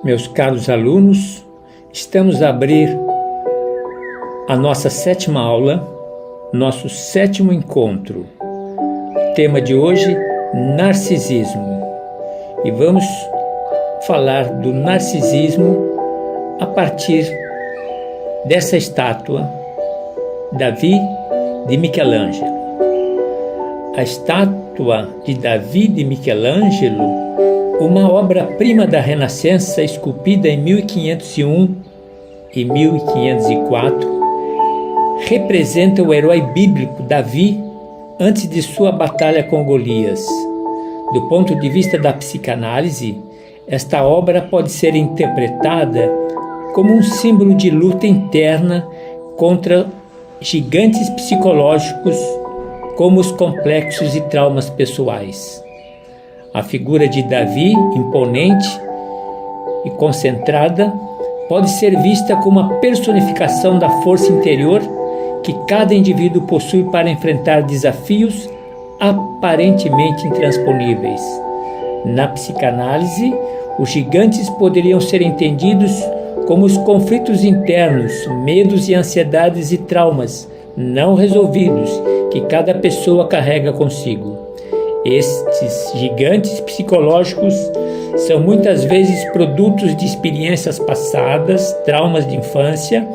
Meus caros alunos, estamos a abrir a nossa 7ª aula, nosso 7º encontro. Tema de hoje, narcisismo. E vamos falar do narcisismo a partir dessa estátua, Davi de Michelangelo. A estátua de Davi de Michelangelo, uma obra-prima da Renascença esculpida em 1501 e 1504, representa o herói bíblico Davi antes de sua batalha com Golias. Do ponto de vista da psicanálise, esta obra pode ser interpretada como um símbolo de luta interna contra gigantes psicológicos como os complexos e traumas pessoais. A figura de Davi, imponente e concentrada, pode ser vista como a personificação da força interior que cada indivíduo possui para enfrentar desafios aparentemente intransponíveis. Na psicanálise, os gigantes poderiam ser entendidos como os conflitos internos, medos e ansiedades e traumas não resolvidos que cada pessoa carrega consigo. Estes gigantes psicológicos são muitas vezes produtos de experiências passadas, traumas de infância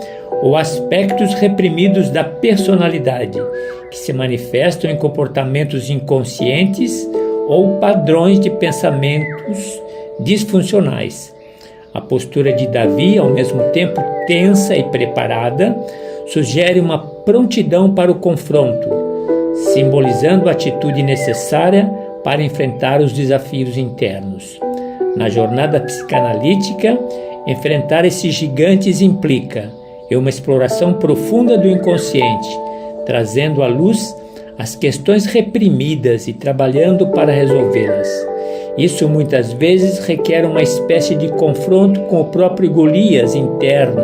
ou aspectos reprimidos da personalidade, que se manifestam em comportamentos inconscientes ou padrões de pensamentos disfuncionais. A postura de Davi, ao mesmo tempo tensa e preparada, sugere uma prontidão para o confronto, simbolizando a atitude necessária para enfrentar os desafios internos. Na jornada psicanalítica, enfrentar esses gigantes implica uma exploração profunda do inconsciente, trazendo à luz as questões reprimidas e trabalhando para resolvê-las. Isso muitas vezes requer uma espécie de confronto com o próprio Golias interno,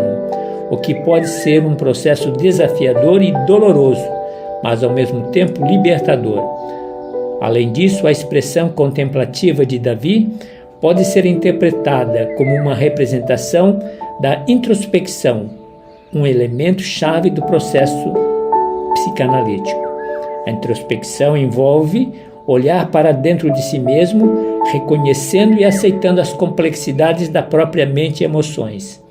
o que pode ser um processo desafiador e doloroso, mas ao mesmo tempo libertador. Além disso, a expressão contemplativa de Davi pode ser interpretada como uma representação da introspecção, um elemento-chave do processo psicanalítico. A introspecção envolve olhar para dentro de si mesmo, reconhecendo e aceitando as complexidades da própria mente e emoções.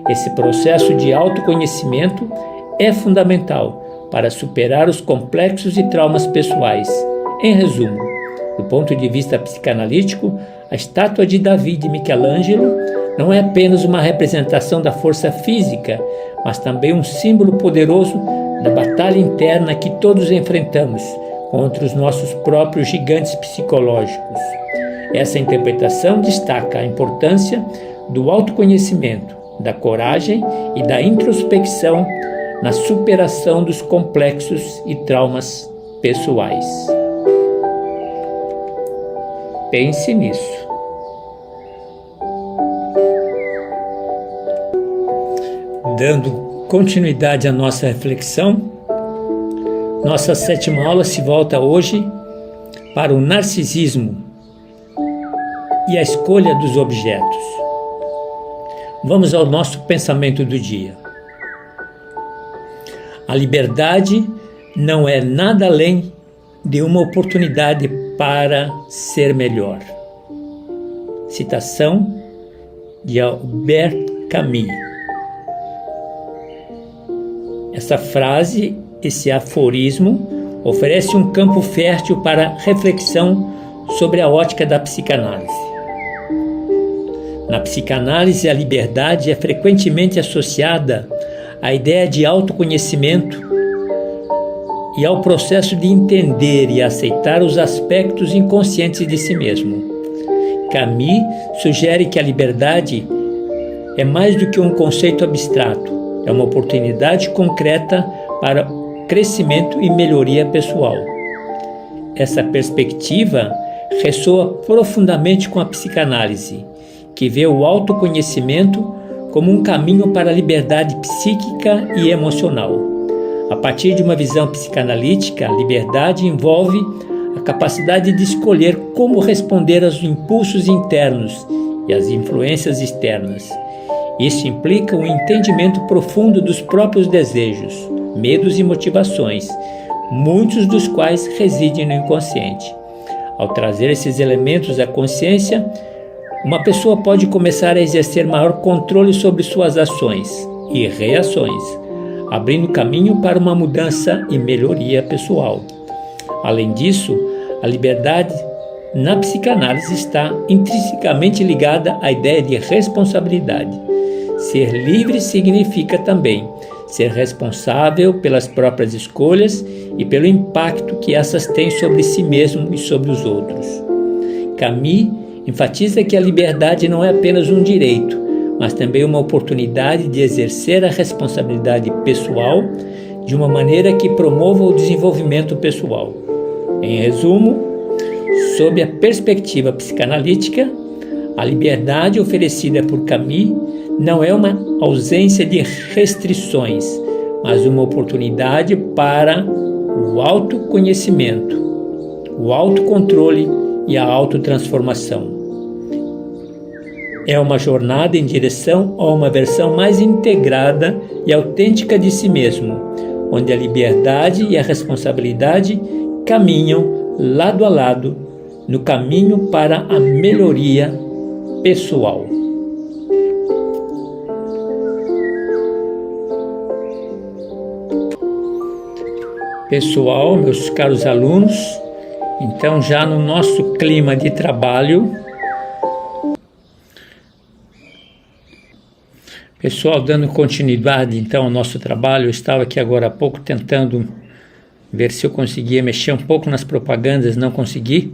Esse processo de autoconhecimento é fundamental para superar os complexos e traumas pessoais. Em resumo, do ponto de vista psicanalítico, a estátua de Davi de Michelangelo não é apenas uma representação da força física, mas também um símbolo poderoso da batalha interna que todos enfrentamos contra os nossos próprios gigantes psicológicos. Essa interpretação destaca a importância do autoconhecimento, da coragem e da introspecção na superação dos complexos e traumas pessoais. Pense nisso. Dando continuidade à nossa reflexão, nossa 7ª aula se volta hoje para o narcisismo e a escolha dos objetos. Vamos ao nosso pensamento do dia. A liberdade não é nada além de uma oportunidade para ser melhor. Citação de Albert Camus. Essa frase, esse aforismo, oferece um campo fértil para reflexão sobre a ótica da psicanálise. Na psicanálise, a liberdade é frequentemente associada à ideia de autoconhecimento e ao processo de entender e aceitar os aspectos inconscientes de si mesmo. Camus sugere que a liberdade é mais do que um conceito abstrato, é uma oportunidade concreta para crescimento e melhoria pessoal. Essa perspectiva ressoa profundamente com a psicanálise, que vê o autoconhecimento como um caminho para a liberdade psíquica e emocional. A partir de uma visão psicanalítica, a liberdade envolve a capacidade de escolher como responder aos impulsos internos e as influências externas. Isso implica um entendimento profundo dos próprios desejos, medos e motivações, muitos dos quais residem no inconsciente. Ao trazer esses elementos à consciência, uma pessoa pode começar a exercer maior controle sobre suas ações e reações, abrindo caminho para uma mudança e melhoria pessoal. Além disso, a liberdade na psicanálise está intrinsecamente ligada à ideia de responsabilidade. Ser livre significa também ser responsável pelas próprias escolhas e pelo impacto que essas têm sobre si mesmo e sobre os outros. Camus enfatiza que a liberdade não é apenas um direito, mas também uma oportunidade de exercer a responsabilidade pessoal de uma maneira que promova o desenvolvimento pessoal. Em resumo, sob a perspectiva psicanalítica, a liberdade oferecida por Camus não é uma ausência de restrições, mas uma oportunidade para o autoconhecimento, o autocontrole e a autotransformação. É uma jornada em direção a uma versão mais integrada e autêntica de si mesmo, onde a liberdade e a responsabilidade caminham lado a lado no caminho para a melhoria pessoal. Pessoal, meus caros alunos, então já no nosso clima de trabalho, pessoal, dando continuidade então ao nosso trabalho, eu estava aqui agora há pouco tentando ver se eu conseguia mexer um pouco nas propagandas, não consegui,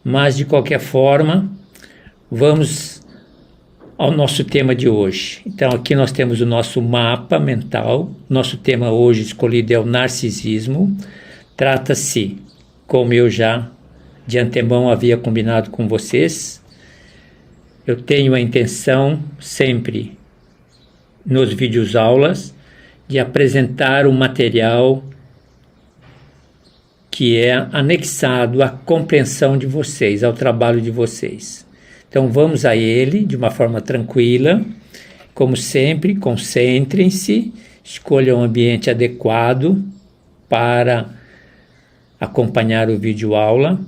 mas de qualquer forma, vamos ao nosso tema de hoje. Então aqui nós temos o nosso mapa mental. Nosso tema hoje escolhido é o narcisismo. Trata-se, como eu já de antemão havia combinado com vocês, eu tenho a intenção sempre nos vídeos aulas de apresentar um material que é anexado à compreensão de vocês, ao trabalho de vocês. Então vamos a ele de uma forma tranquila, como sempre, concentrem-se, escolham um ambiente adequado para acompanhar o vídeo aula.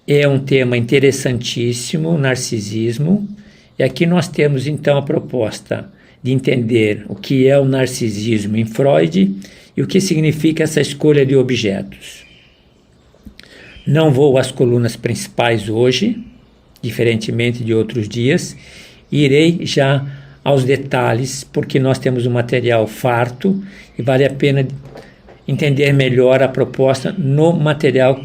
É um tema interessantíssimo, o narcisismo, e aqui nós temos então a proposta de entender o que é o narcisismo em Freud e o que significa essa escolha de objetos. Não vou às colunas principais hoje, diferentemente de outros dias, irei já aos detalhes, porque nós temos um material farto e vale a pena entender melhor a proposta no material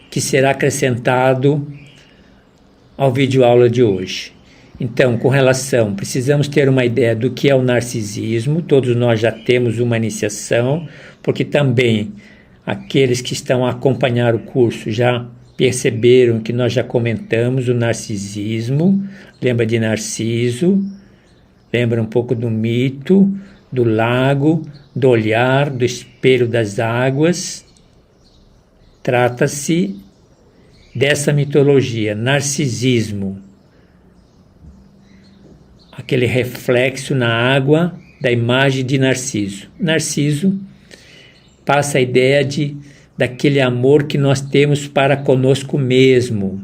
que será acrescentado ao vídeo aula de hoje. Então, com relação, precisamos ter uma ideia do que é o narcisismo, todos nós já temos uma iniciação, porque também aqueles que estão a acompanhar o curso já perceberam que nós já comentamos o narcisismo, lembra de Narciso, lembra um pouco do mito, do lago, do olhar, do espelho das águas. Trata-se dessa mitologia, narcisismo, aquele reflexo na água da imagem de Narciso. Narciso passa a ideia daquele amor que nós temos para conosco mesmo.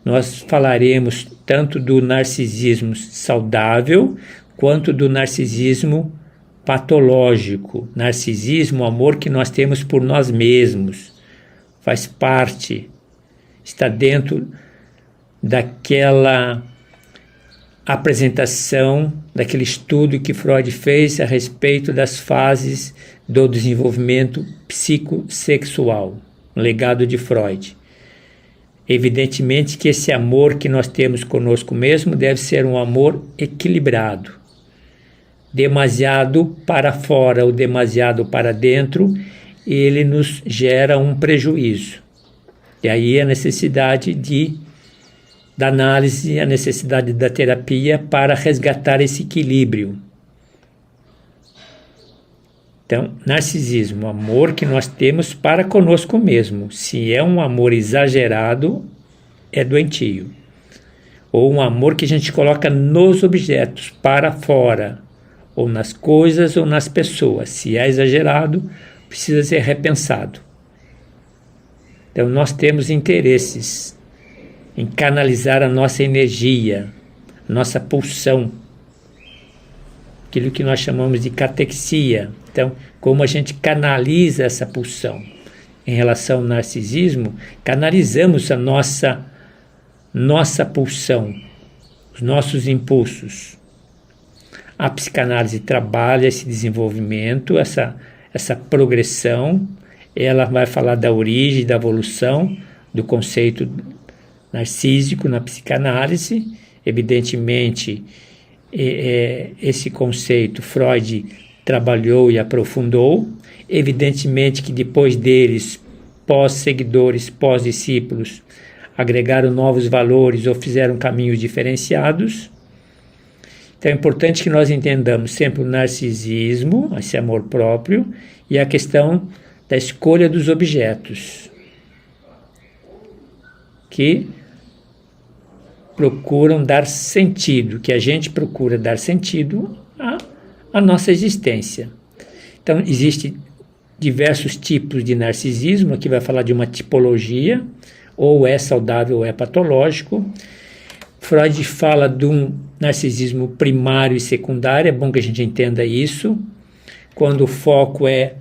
Nós falaremos tanto do narcisismo saudável quanto do narcisismo patológico. Narcisismo, o amor que nós temos por nós mesmos, faz parte, está dentro daquela apresentação, daquele estudo que Freud fez a respeito das fases do desenvolvimento psicossexual, um legado de Freud. Evidentemente que esse amor que nós temos conosco mesmo deve ser um amor equilibrado. Demasiado para fora ou demasiado para dentro, ele nos gera um prejuízo. E aí a necessidade da análise, a necessidade da terapia para resgatar esse equilíbrio. Então, narcisismo, o amor que nós temos para conosco mesmo. Se é um amor exagerado, é doentio. ou um amor que a gente coloca nos objetos, para fora, ou nas coisas ou nas pessoas. Se é exagerado, precisa ser repensado. Então nós temos interesses em canalizar a nossa energia, nossa pulsão, aquilo que nós chamamos de catexia. Então, como a gente canaliza essa pulsão? Em relação ao narcisismo, canalizamos a nossa pulsão, os nossos impulsos. A psicanálise trabalha esse desenvolvimento, essa progressão. Ela vai falar da origem, da evolução do conceito narcísico na psicanálise. Evidentemente, esse conceito Freud trabalhou e aprofundou. Evidentemente que depois deles, pós-seguidores, pós-discípulos, agregaram novos valores ou fizeram caminhos diferenciados. Então é importante que nós entendamos sempre o narcisismo, esse amor próprio, e a questão da escolha dos objetos, que procuram dar sentido, que a gente procura dar sentido à nossa existência. Então existem diversos tipos de narcisismo, aqui vai falar de uma tipologia, ou é saudável ou é patológico. Freud fala de um narcisismo primário e secundário, é bom que a gente entenda isso, quando o foco é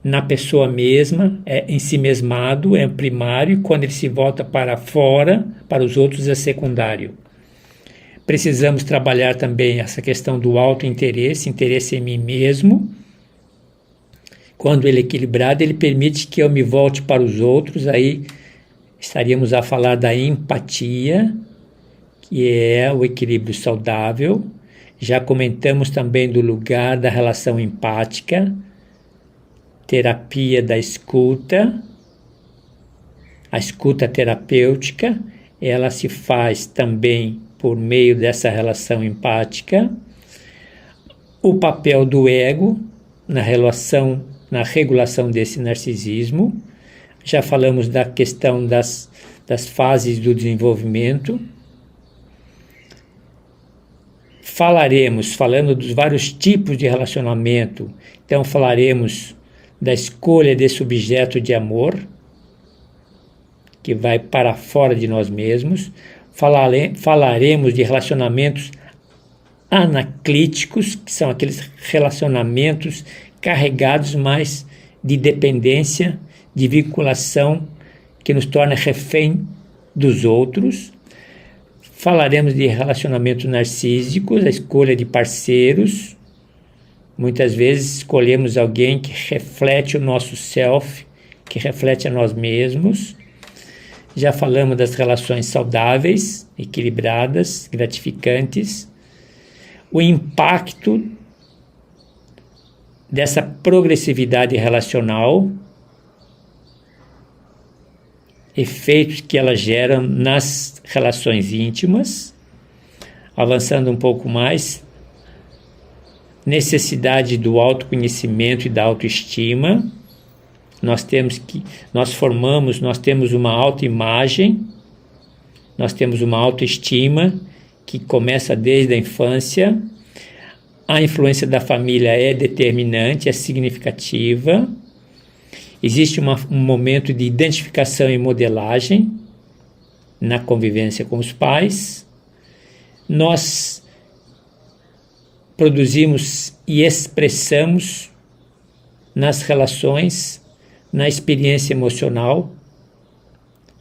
na pessoa mesma, é em si mesmado, é primário, e quando ele se volta para fora, para os outros, é secundário. Precisamos trabalhar também essa questão do autointeresse, interesse em mim mesmo. Quando ele é equilibrado, ele permite que eu me volte para os outros, aí estaríamos a falar da empatia, que é o equilíbrio saudável. Já comentamos também do lugar da relação empática, terapia da escuta, a escuta terapêutica, ela se faz também por meio dessa relação empática. O papel do ego na regulação desse narcisismo. Já falamos da questão das fases do desenvolvimento. Falando dos vários tipos de relacionamento, então falaremos da escolha desse objeto de amor, que vai para fora de nós mesmos. Falaremos de relacionamentos anaclíticos, que são aqueles relacionamentos carregados mais de dependência, de vinculação, que nos torna refém dos outros. Falaremos de relacionamentos narcísicos, a escolha de parceiros. Muitas vezes escolhemos alguém que reflete o nosso self, que reflete a nós mesmos. Já falamos das relações saudáveis, equilibradas, gratificantes. O impacto dessa progressividade relacional, efeitos que ela gera nas relações íntimas. Avançando um pouco mais, necessidade do autoconhecimento e da autoestima. Nós temos uma autoimagem, nós temos uma autoestima que começa desde a infância. A influência da família é determinante, é significativa. Existe um momento de identificação e modelagem na convivência com os pais. Nós produzimos e expressamos nas relações, na experiência emocional.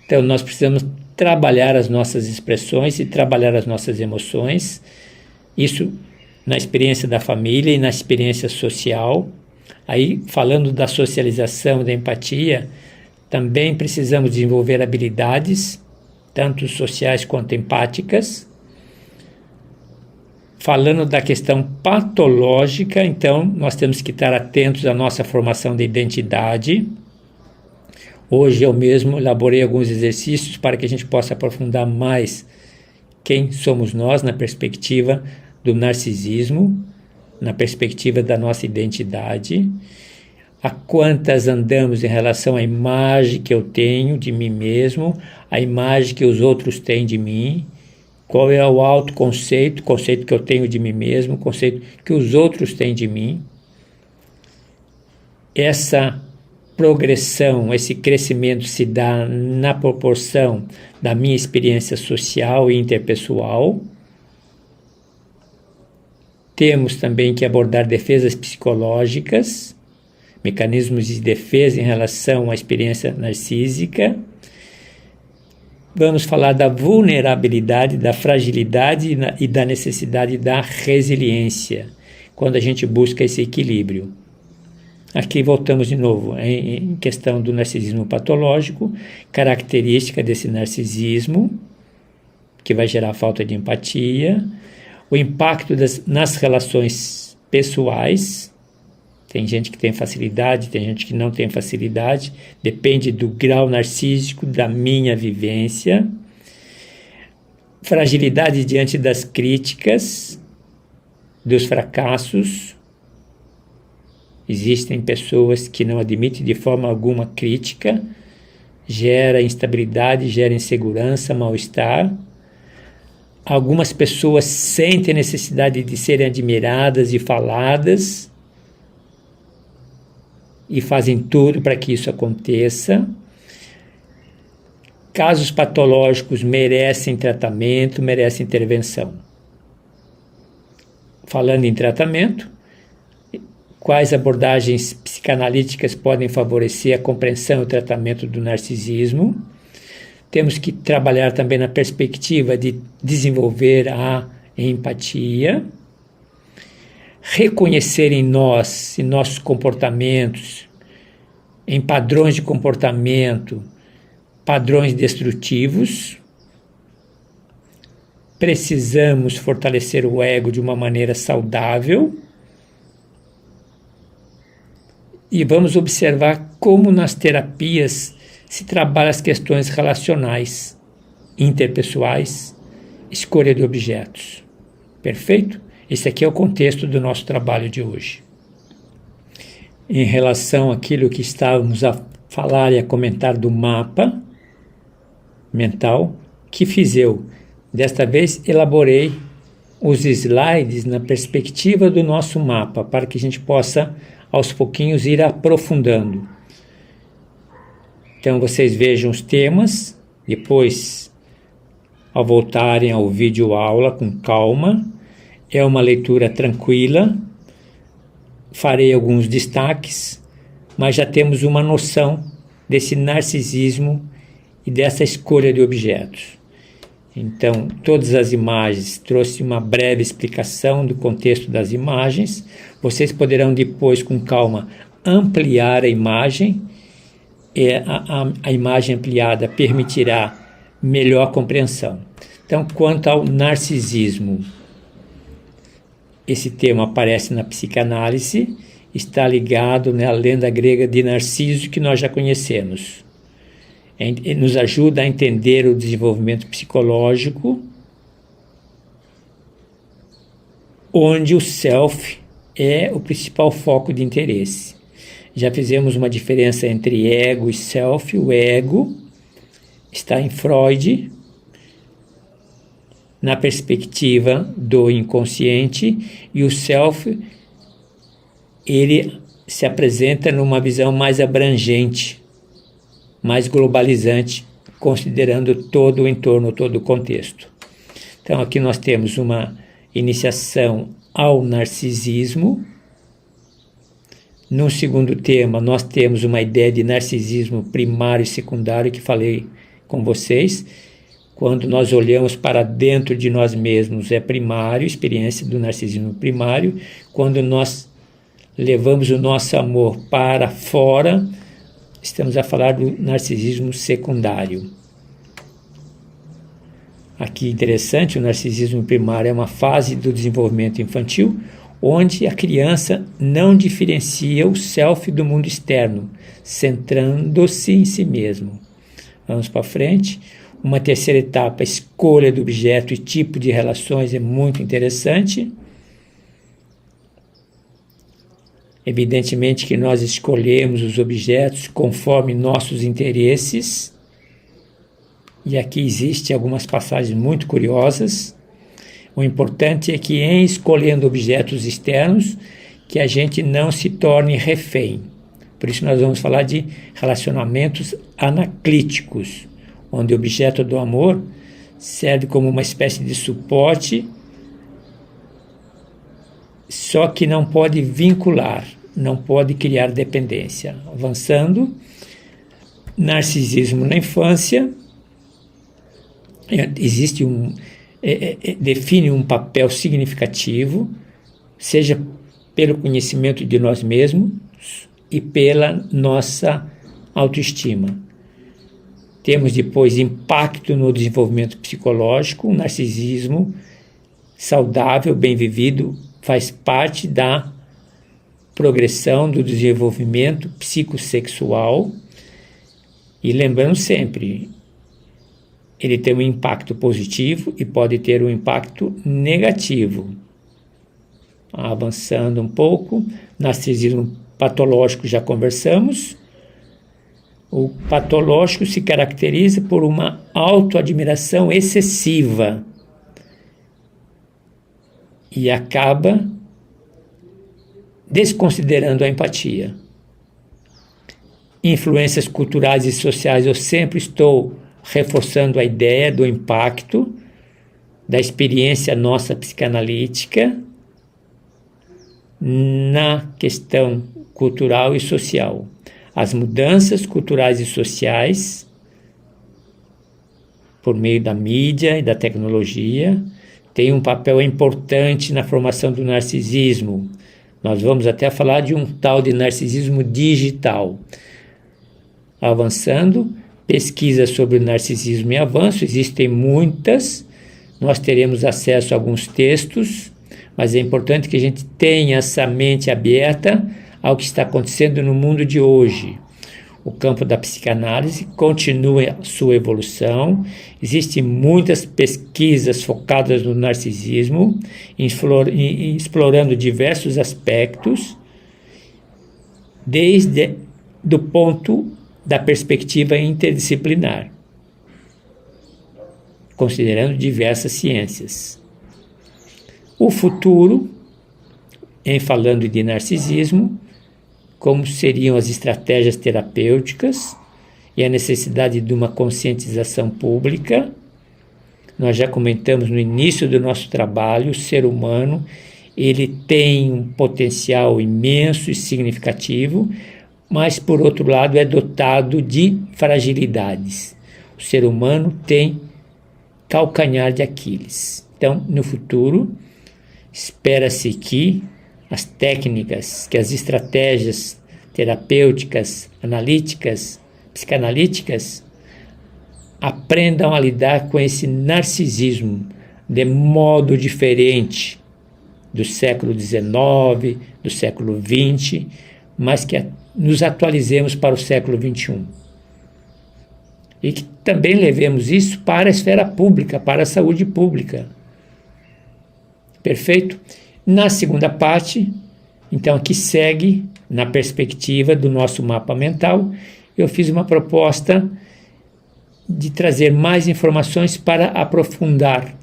Então nós precisamos trabalhar as nossas expressões e trabalhar as nossas emoções. Isso na experiência da família e na experiência social. Aí, falando da socialização, da empatia, também precisamos desenvolver habilidades, tanto sociais quanto empáticas. Falando da questão patológica, então, nós temos que estar atentos à nossa formação de identidade. Hoje eu mesmo elaborei alguns exercícios para que a gente possa aprofundar mais quem somos nós na perspectiva do narcisismo, na perspectiva da nossa identidade, a quantas andamos em relação à imagem que eu tenho de mim mesmo, a imagem que os outros têm de mim, Qual é o autoconceito, conceito que eu tenho de mim mesmo, conceito que os outros têm de mim. Essa progressão, esse crescimento se dá na proporção da minha experiência social e interpessoal. Temos também que abordar defesas psicológicas, mecanismos de defesa em relação à experiência narcísica. Vamos falar da vulnerabilidade, da fragilidade e da necessidade da resiliência, quando a gente busca esse equilíbrio. Aqui voltamos de novo em questão do narcisismo patológico, característica desse narcisismo, que vai gerar falta de empatia, o impacto nas relações pessoais. Tem gente que tem facilidade, tem gente que não tem facilidade, depende do grau narcísico, da minha vivência. Fragilidade diante das críticas, dos fracassos. Existem pessoas que não admitem de forma alguma crítica, gera instabilidade, gera insegurança, mal-estar. Algumas pessoas sentem a necessidade de serem admiradas e faladas e fazem tudo para que isso aconteça. Casos patológicos merecem tratamento, merecem intervenção. Falando em tratamento, quais abordagens psicanalíticas podem favorecer a compreensão e o tratamento do narcisismo? Temos que trabalhar também na perspectiva de desenvolver a empatia, reconhecer em nós, em nossos comportamentos, em padrões de comportamento, padrões destrutivos. Precisamos fortalecer o ego de uma maneira saudável. E vamos observar como nas terapias se trabalha as questões relacionais, interpessoais, escolha de objetos. Perfeito? Esse aqui é o contexto do nosso trabalho de hoje. Em relação àquilo que estávamos a falar e a comentar do mapa mental, que fiz eu? Desta vez elaborei os slides na perspectiva do nosso mapa, para que a gente possa aos pouquinhos ir aprofundando. Então vocês vejam os temas, depois ao voltarem ao vídeo aula com calma, é uma leitura tranquila, farei alguns destaques, mas já temos uma noção desse narcisismo e dessa escolha de objetos. Então, todas as imagens, trouxe uma breve explicação do contexto das imagens. Vocês poderão depois, com calma, ampliar a imagem. A imagem ampliada permitirá melhor compreensão. Então, quanto ao narcisismo, esse termo aparece na psicanálise, está ligado à lenda grega de Narciso, que nós já conhecemos. Nos ajuda a entender o desenvolvimento psicológico, onde o self é o principal foco de interesse. Já fizemos uma diferença entre ego e self. O ego está em Freud, na perspectiva do inconsciente, e o self, ele se apresenta numa visão mais abrangente, mais globalizante, considerando todo o entorno, todo o contexto. Então aqui nós temos uma iniciação ao narcisismo. No segundo tema, nós temos uma ideia de narcisismo primário e secundário, que falei com vocês. Quando nós olhamos para dentro de nós mesmos, é primário, experiência do narcisismo primário. Quando nós levamos o nosso amor para fora, estamos a falar do narcisismo secundário. Aqui interessante, o narcisismo primário é uma fase do desenvolvimento infantil, onde a criança não diferencia o self do mundo externo, centrando-se em si mesmo. Vamos para frente. Uma terceira etapa, a escolha do objeto e tipo de relações, é muito interessante. Evidentemente que nós escolhemos os objetos conforme nossos interesses. e aqui existem algumas passagens muito curiosas. O importante é que, em escolhendo objetos externos, que a gente não se torne refém. Por isso nós vamos falar de relacionamentos anaclíticos, onde o objeto do amor serve como uma espécie de suporte, só que não pode vincular, não pode criar dependência. Avançando, narcisismo na infância, existe define um papel significativo, seja pelo conhecimento de nós mesmos e pela nossa autoestima. Temos depois impacto no desenvolvimento psicológico. O narcisismo saudável, bem vivido, faz parte da progressão do desenvolvimento psicossexual. E lembrando sempre, ele tem um impacto positivo e pode ter um impacto negativo. Avançando um pouco, narcisismo patológico já conversamos. O patológico se caracteriza por uma autoadmiração excessiva e acaba desconsiderando a empatia. Influências culturais e sociais, eu sempre estou reforçando a ideia do impacto da experiência nossa psicanalítica na questão cultural e social. As mudanças culturais e sociais, por meio da mídia e da tecnologia, têm um papel importante na formação do narcisismo. Nós vamos até falar de um tal de narcisismo digital. Avançando, pesquisas sobre narcisismo em avanço, existem muitas, nós teremos acesso a alguns textos, mas é importante que a gente tenha essa mente aberta ao que está acontecendo no mundo de hoje. O campo da psicanálise continua sua evolução, existem muitas pesquisas focadas no narcisismo, explorando diversos aspectos, desde do ponto da perspectiva interdisciplinar, considerando diversas ciências. O futuro, em falando de narcisismo, como seriam as estratégias terapêuticas e a necessidade de uma conscientização pública. Nós já comentamos no início do nosso trabalho, o ser humano, ele tem um potencial imenso e significativo, mas, por outro lado, é dotado de fragilidades. O ser humano tem calcanhar de Aquiles. Então, no futuro, espera-se que as técnicas, que as estratégias terapêuticas, analíticas, psicanalíticas, aprendam a lidar com esse narcisismo de modo diferente do século XIX, do século XX, mas que nos atualizemos para o século XXI. E que também levemos isso para a esfera pública, para a saúde pública. Perfeito? Na segunda parte, então, que segue na perspectiva do nosso mapa mental, eu fiz uma proposta de trazer mais informações para aprofundar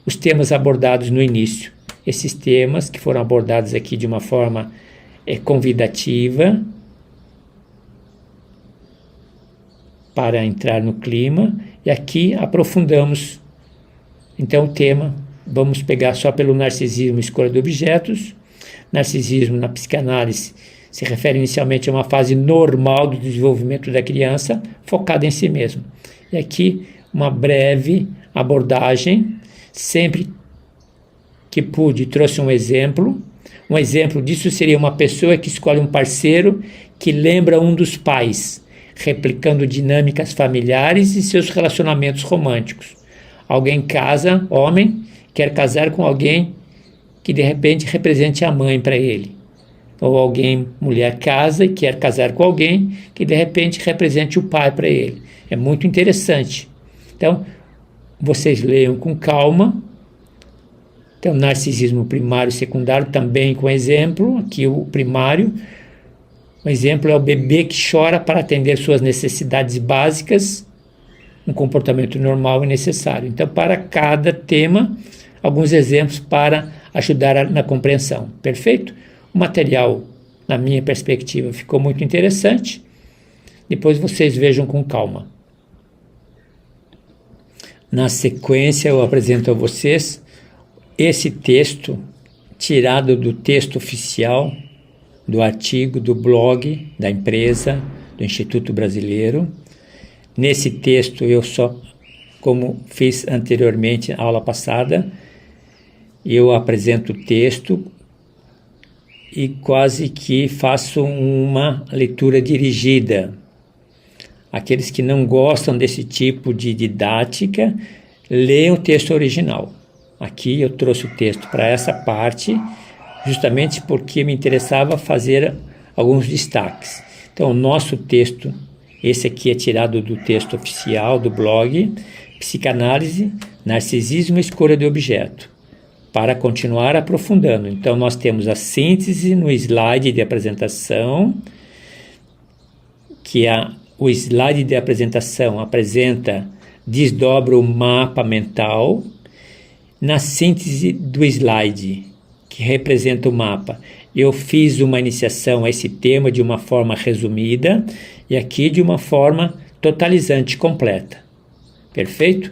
os temas abordados no início. Esses temas que foram abordados aqui de uma forma convidativa para entrar no clima, e aqui aprofundamos então o tema. Vamos pegar só pelo narcisismo, escolha de objetos. Narcisismo na psicanálise se refere inicialmente a uma fase normal do desenvolvimento da criança, focada em si mesmo. E aqui uma breve abordagem, sempre que pude, trouxe um exemplo. Um exemplo disso seria uma pessoa que escolhe um parceiro que lembra um dos pais, replicando dinâmicas familiares e seus relacionamentos românticos. Alguém casa, homem, quer casar com alguém que de repente represente a mãe para ele. Ou alguém, mulher, casa e quer casar com alguém que de repente represente o pai para ele. É muito interessante. Então, vocês leiam com calma. Então, narcisismo primário e secundário também com exemplo. Aqui o primário. O exemplo é o bebê que chora para atender suas necessidades básicas. um comportamento normal e necessário. Então, para cada tema, alguns exemplos para ajudar na compreensão. Perfeito? O material, na minha perspectiva, ficou muito interessante. Depois vocês vejam com calma. Na sequência, eu apresento a vocês esse texto, tirado do texto oficial, do artigo, do blog da empresa, do Instituto Brasileiro. Nesse texto, eu só, como fiz anteriormente na aula passada, eu apresento o texto e quase que faço uma leitura dirigida. Aqueles que não gostam desse tipo de didática, leiam o texto original. Aqui eu trouxe o texto para essa parte, justamente porque me interessava fazer alguns destaques. Então, o nosso texto, esse aqui é tirado do texto oficial do blog, Psicanálise, Narcisismo e Escolha de Objeto, para continuar aprofundando. Então, nós temos a síntese no slide de apresentação, que o slide de apresentação desdobra o mapa mental. Na síntese do slide, que representa o mapa, eu fiz uma iniciação a esse tema de uma forma resumida e aqui de uma forma totalizante, completa. Perfeito?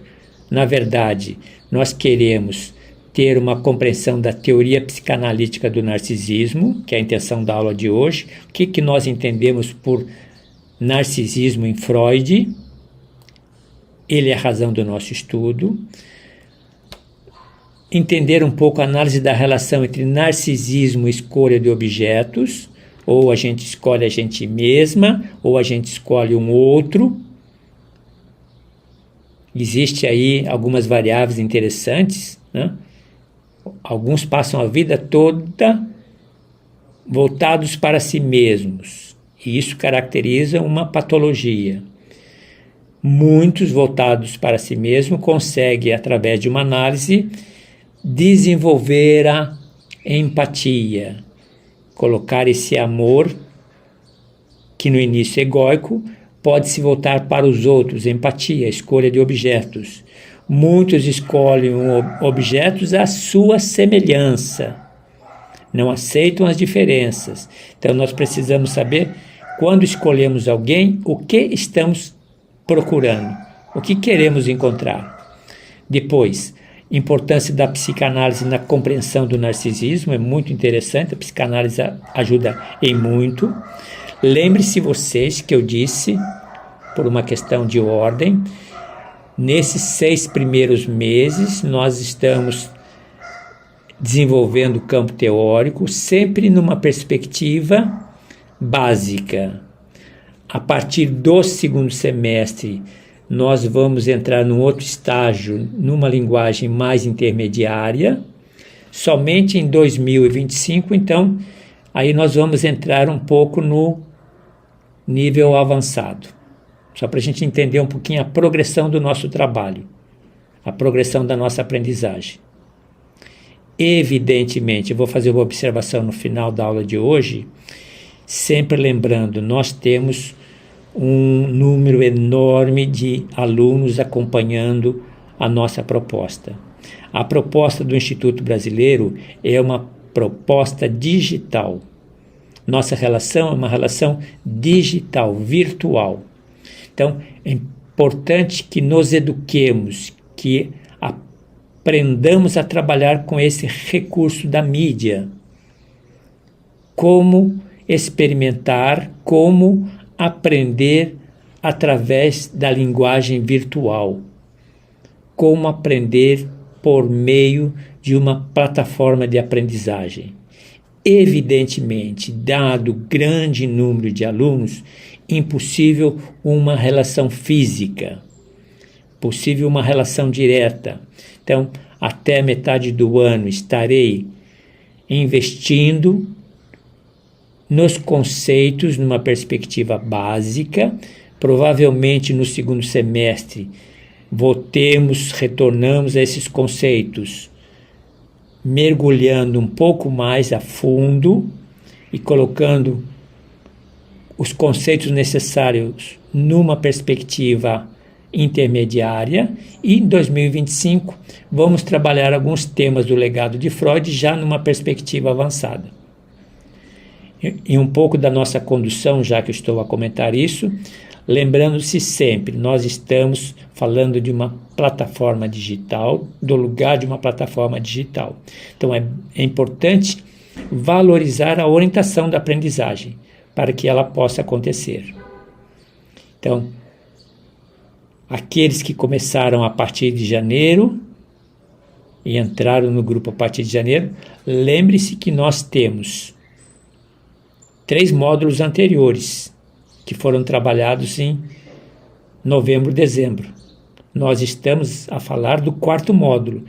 Na verdade, nós queremos ter uma compreensão da teoria psicanalítica do narcisismo, que é a intenção da aula de hoje. O que nós entendemos por narcisismo em Freud? Ele é a razão do nosso estudo. Entender um pouco a análise da relação entre narcisismo e escolha de objetos, ou a gente escolhe a gente mesma, ou a gente escolhe um outro. Existe aí algumas variáveis interessantes, né? Alguns passam a vida toda voltados para si mesmos, e isso caracteriza uma patologia. Muitos voltados para si mesmos conseguem, através de uma análise, desenvolver a empatia, colocar esse amor, que no início é egóico, pode se voltar para os outros, empatia, escolha de objetos. Muitos escolhem objetos à sua semelhança, não aceitam as diferenças. Então nós precisamos saber, quando escolhemos alguém, o que estamos procurando, o que queremos encontrar. Depois, importância da psicanálise na compreensão do narcisismo, é muito interessante, a psicanálise ajuda em muito. Lembre-se vocês que eu disse, por uma questão de ordem, nesses 6 primeiros meses nós estamos desenvolvendo o campo teórico, sempre numa perspectiva básica. A partir do segundo semestre, nós vamos entrar num outro estágio, numa linguagem mais intermediária. Somente em 2025, então, aí nós vamos entrar um pouco no nível avançado. Só para a gente entender um pouquinho a progressão do nosso trabalho, a progressão da nossa aprendizagem. Evidentemente, eu vou fazer uma observação no final da aula de hoje, sempre lembrando, nós temos um número enorme de alunos acompanhando a nossa proposta. A proposta do Instituto Brasileiro é uma proposta digital. Nossa relação é uma relação digital, virtual. Então, é importante que nos eduquemos, que aprendamos a trabalhar com esse recurso da mídia. Como experimentar, como aprender através da linguagem virtual. Como aprender por meio de uma plataforma de aprendizagem. Evidentemente, dado o grande número de alunos, impossível uma relação física, possível uma relação direta. Então, até metade do ano estarei investindo nos conceitos numa perspectiva básica. Provavelmente no segundo semestre retornamos a esses conceitos, mergulhando um pouco mais a fundo e colocando os conceitos necessários numa perspectiva intermediária, e em 2025 vamos trabalhar alguns temas do legado de Freud já numa perspectiva avançada. E um pouco da nossa condução, já que eu estou a comentar isso, lembrando-se sempre, nós estamos falando de uma plataforma digital, do lugar de uma plataforma digital. Então é importante valorizar a orientação da aprendizagem para que ela possa acontecer. Então, aqueles que começaram a partir de janeiro e entraram no grupo a partir de janeiro, lembre-se que nós temos 3 módulos anteriores que foram trabalhados em novembro, dezembro. Nós estamos a falar do 4º módulo.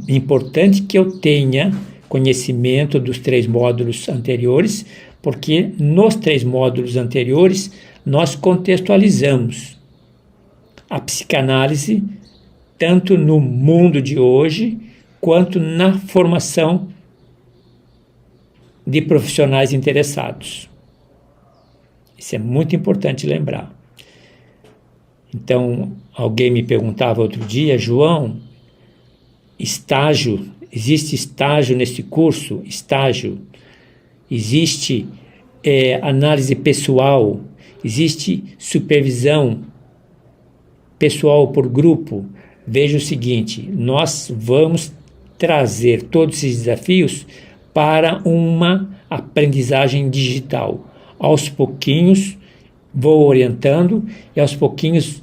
Importante que eu tenha conhecimento dos 3 módulos anteriores, porque nos 3 módulos anteriores nós contextualizamos a psicanálise tanto no mundo de hoje quanto na formação de profissionais interessados. Isso é muito importante lembrar. Então, alguém me perguntava outro dia, João, estágio, existe estágio nesse curso? Estágio. Existe análise pessoal, existe supervisão pessoal por grupo. Veja o seguinte, nós vamos trazer todos esses desafios para uma aprendizagem digital. Aos pouquinhos vou orientando e aos pouquinhos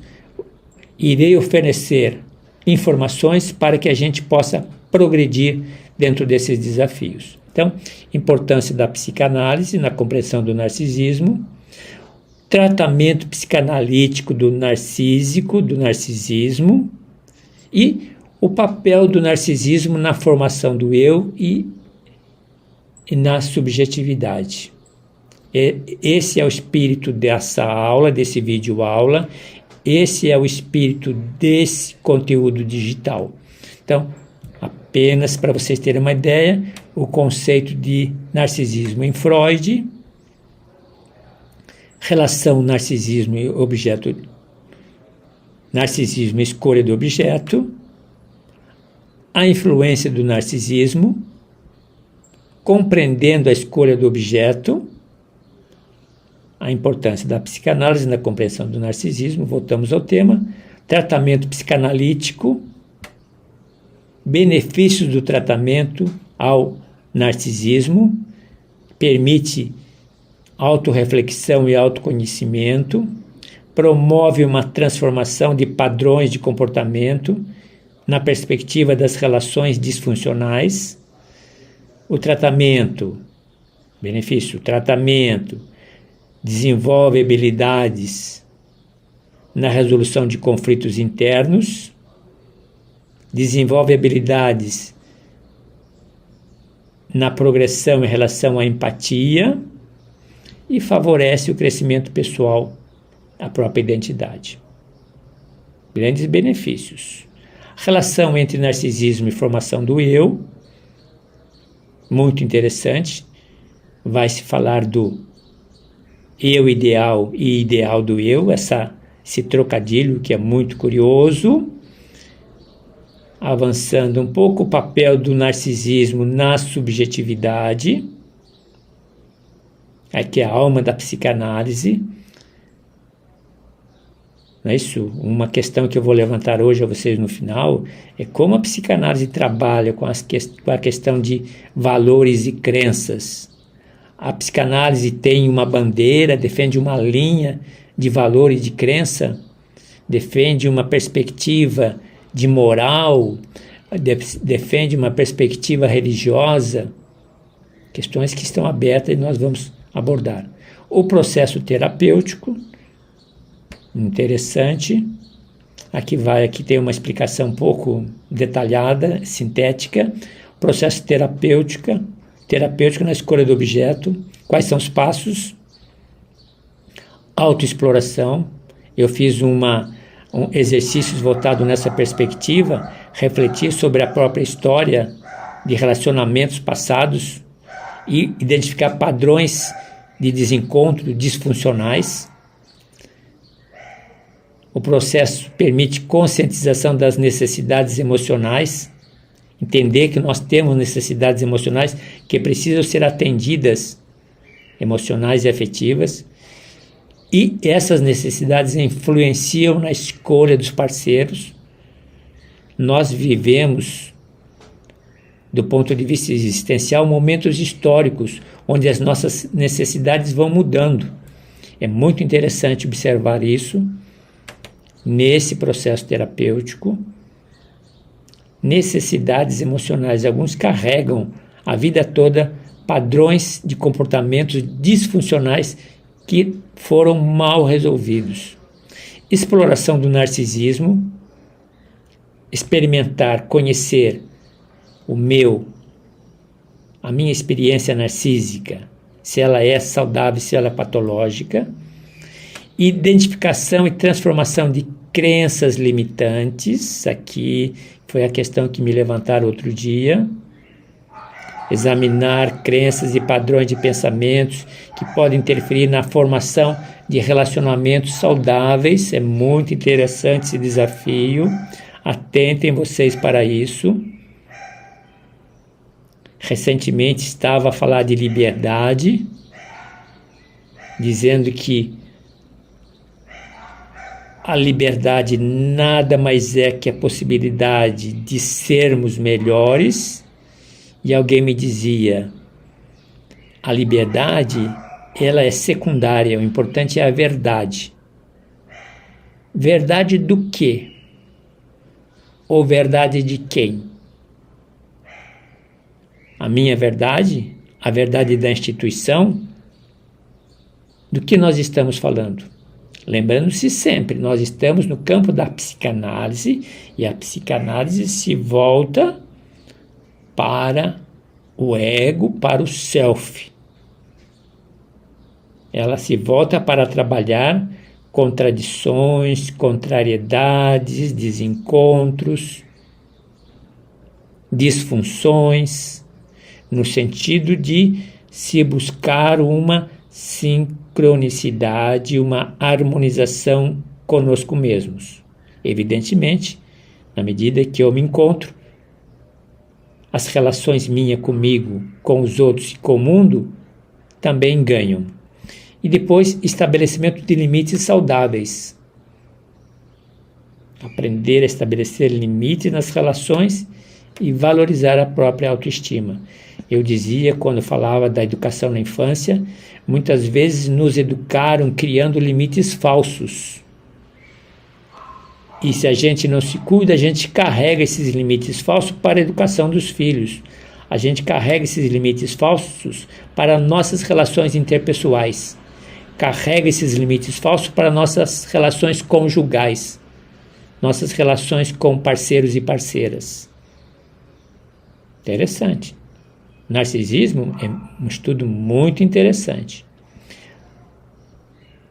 irei oferecer informações para que a gente possa progredir dentro desses desafios. Então, importância da psicanálise na compreensão do narcisismo, tratamento psicanalítico do narcisismo e o papel do narcisismo na formação do eu e na subjetividade. Esse é o espírito dessa aula, desse vídeo aula, esse é o espírito desse conteúdo digital. Então, apenas para vocês terem uma ideia, o conceito de narcisismo em Freud, relação narcisismo e objeto, narcisismo e escolha do objeto, a influência do narcisismo, compreendendo a escolha do objeto, a importância da psicanálise na compreensão do narcisismo, voltamos ao tema, tratamento psicanalítico, benefícios do tratamento ao narcisismo, permite autorreflexão e autoconhecimento, promove uma transformação de padrões de comportamento na perspectiva das relações disfuncionais. O tratamento, benefício, tratamento desenvolve habilidades na resolução de conflitos internos, desenvolve habilidades na progressão em relação à empatia e favorece o crescimento pessoal, a própria identidade. Grandes benefícios. Relação entre narcisismo e formação do eu, muito interessante. Vai se falar do eu ideal e ideal do eu, esse trocadilho que é muito curioso. Avançando um pouco, o papel do narcisismo na subjetividade, que é a alma da psicanálise. Não é isso? Uma questão que eu vou levantar hoje a vocês no final é como a psicanálise trabalha com a questão de valores e crenças. A psicanálise tem uma bandeira, defende uma linha de valor e de crença, defende uma perspectiva de moral, defende uma perspectiva religiosa, questões que estão abertas e nós vamos abordar. O processo terapêutico, interessante, aqui tem uma explicação um pouco detalhada, sintética, processo terapêutico na escolha do objeto, quais são os passos, autoexploração, eu fiz exercícios voltados nessa perspectiva, refletir sobre a própria história de relacionamentos passados e identificar padrões de desencontro disfuncionais. O processo permite conscientização das necessidades emocionais, entender que nós temos necessidades emocionais que precisam ser atendidas, emocionais e afetivas, e essas necessidades influenciam na escolha dos parceiros. Nós vivemos, do ponto de vista existencial, momentos históricos onde as nossas necessidades vão mudando. É muito interessante observar isso nesse processo terapêutico. Necessidades emocionais. Alguns carregam a vida toda padrões de comportamentos disfuncionais que foram mal resolvidos. Exploração do narcisismo, experimentar, conhecer a minha experiência narcísica, se ela é saudável, se ela é patológica. Identificação e transformação de crenças limitantes, aqui foi a questão que me levantaram outro dia. Examinar crenças e padrões de pensamentos que podem interferir na formação de relacionamentos saudáveis. É muito interessante esse desafio. Atentem vocês para isso. Recentemente estava a falar de liberdade, dizendo que a liberdade nada mais é que a possibilidade de sermos melhores. E alguém me dizia, a liberdade, ela é secundária, o importante é a verdade. Verdade do quê? Ou verdade de quem? A minha verdade? A verdade da instituição? Do que nós estamos falando? Lembrando-se sempre, nós estamos no campo da psicanálise e a psicanálise se volta para o ego, para o self. Ela se volta para trabalhar contradições, contrariedades, desencontros, disfunções, no sentido de se buscar uma sincronicidade, uma harmonização conosco mesmos. Evidentemente, na medida que eu me encontro, as relações minhas comigo, com os outros e com o mundo também ganham. E depois, estabelecimento de limites saudáveis. Aprender a estabelecer limites nas relações e valorizar a própria autoestima. Eu dizia, quando falava da educação na infância, muitas vezes nos educaram criando limites falsos. E se a gente não se cuida, a gente carrega esses limites falsos para a educação dos filhos. A gente carrega esses limites falsos para nossas relações interpessoais. Carrega esses limites falsos para nossas relações conjugais. Nossas relações com parceiros e parceiras. Interessante. Narcisismo é um estudo muito interessante.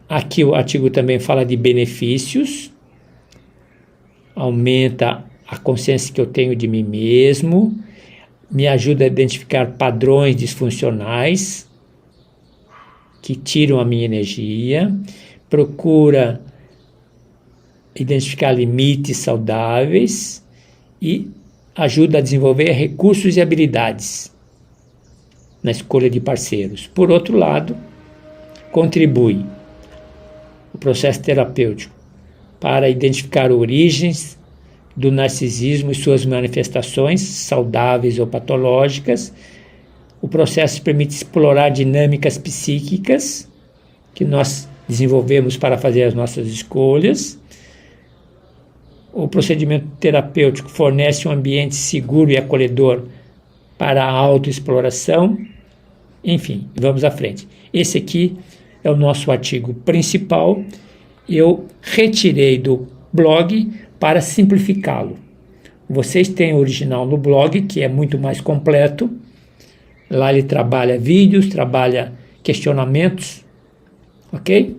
Aqui o artigo também fala de benefícios. Aumenta a consciência que eu tenho de mim mesmo, me ajuda a identificar padrões disfuncionais que tiram a minha energia, procura identificar limites saudáveis e ajuda a desenvolver recursos e habilidades na escolha de parceiros. Por outro lado, contribui o processo terapêutico para identificar origens do narcisismo e suas manifestações, saudáveis ou patológicas. O processo permite explorar dinâmicas psíquicas que nós desenvolvemos para fazer as nossas escolhas. O procedimento terapêutico fornece um ambiente seguro e acolhedor para a autoexploração. Enfim, vamos à frente. Esse aqui é o nosso artigo principal. Eu retirei do blog para simplificá-lo. Vocês têm o original no blog, que é muito mais completo. Lá ele trabalha vídeos, trabalha questionamentos, ok?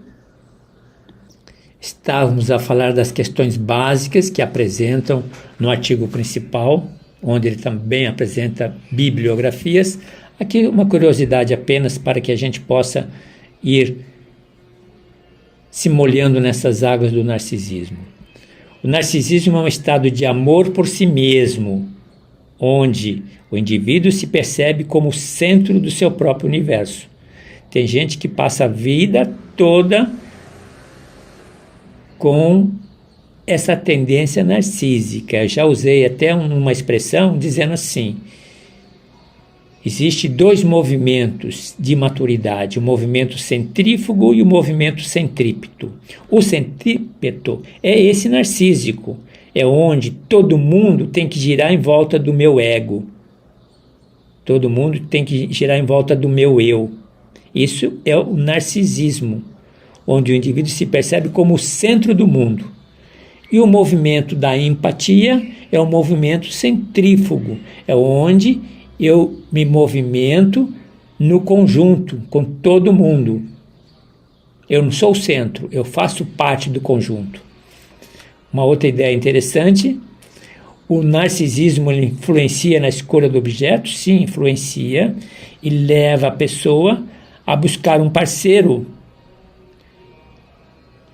Estávamos a falar das questões básicas que apresentam no artigo principal, onde ele também apresenta bibliografias. Aqui uma curiosidade apenas para que a gente possa ir se molhando nessas águas do narcisismo. O narcisismo é um estado de amor por si mesmo, onde o indivíduo se percebe como o centro do seu próprio universo. Tem gente que passa a vida toda com essa tendência narcísica. Eu já usei até uma expressão dizendo assim: existem dois movimentos de maturidade, o movimento centrífugo e o movimento centrípeto. O centrípeto é esse narcísico, é onde todo mundo tem que girar em volta do meu ego. Todo mundo tem que girar em volta do meu eu. Isso é o narcisismo, onde o indivíduo se percebe como o centro do mundo. E o movimento da empatia é o movimento centrífugo, é onde eu me movimento no conjunto, com todo mundo. Eu não sou o centro, eu faço parte do conjunto. Uma outra ideia interessante: o narcisismo ele influencia na escolha do objeto? Sim, influencia, e leva a pessoa a buscar um parceiro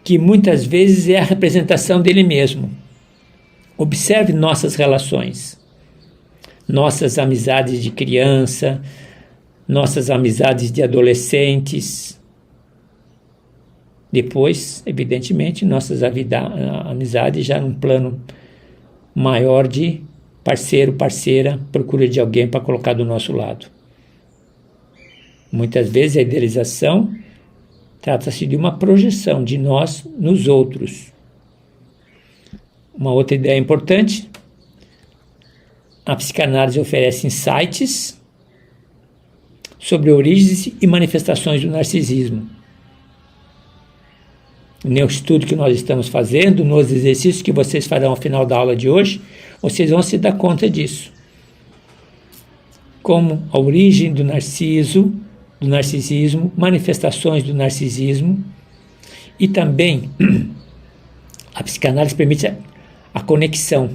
que muitas vezes é a representação dele mesmo. Observe nossas relações, nossas amizades de criança, nossas amizades de adolescentes. Depois, evidentemente, nossas amizades já num plano maior de parceiro, parceira, procura de alguém para colocar do nosso lado. Muitas vezes a idealização trata-se de uma projeção de nós nos outros. Uma outra ideia importante: a psicanálise oferece insights sobre origens e manifestações do narcisismo. No estudo que nós estamos fazendo, nos exercícios que vocês farão ao final da aula de hoje, vocês vão se dar conta disso. Como a origem do narcisismo, manifestações do narcisismo, e também a psicanálise permite a conexão,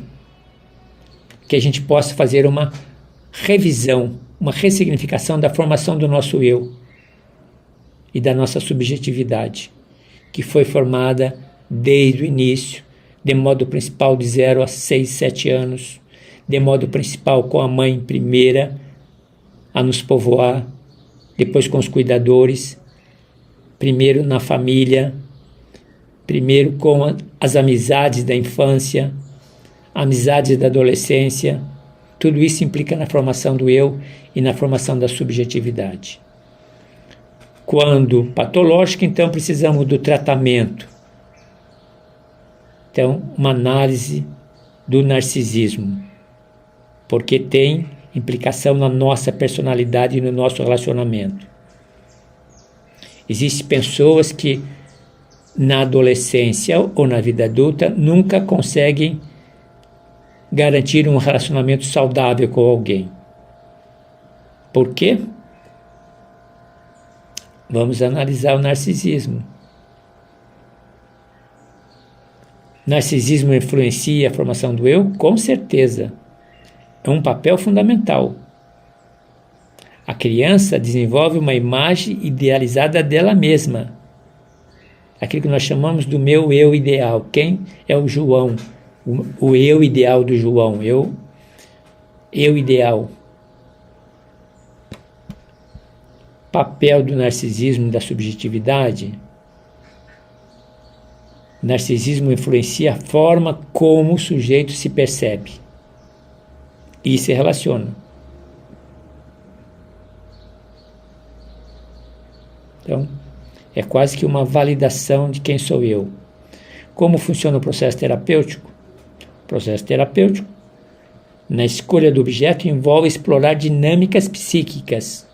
que a gente possa fazer uma revisão, uma ressignificação da formação do nosso eu e da nossa subjetividade, que foi formada desde o início, de modo principal de 0 a 6, 7 anos, de modo principal com a mãe primeira a nos povoar, depois com os cuidadores, primeiro na família, primeiro com as amizades da infância, amizades da adolescência. Tudo isso implica na formação do eu e na formação da subjetividade. Quando patológico, então precisamos do tratamento. Então, uma análise do narcisismo, porque tem implicação na nossa personalidade e no nosso relacionamento. Existem pessoas que na adolescência ou na vida adulta nunca conseguem garantir um relacionamento saudável com alguém. Por quê? Vamos analisar o narcisismo. Narcisismo influencia a formação do eu? Com certeza. É um papel fundamental. A criança desenvolve uma imagem idealizada dela mesma. Aquilo que nós chamamos do meu eu ideal. Quem é o João? O eu ideal do João. Eu ideal. Papel do narcisismo e da subjetividade. O narcisismo influencia a forma como o sujeito se percebe e se relaciona. Então, é quase que uma validação de quem sou eu. Como funciona o processo terapêutico? O processo terapêutico, na escolha do objeto, envolve explorar dinâmicas psíquicas.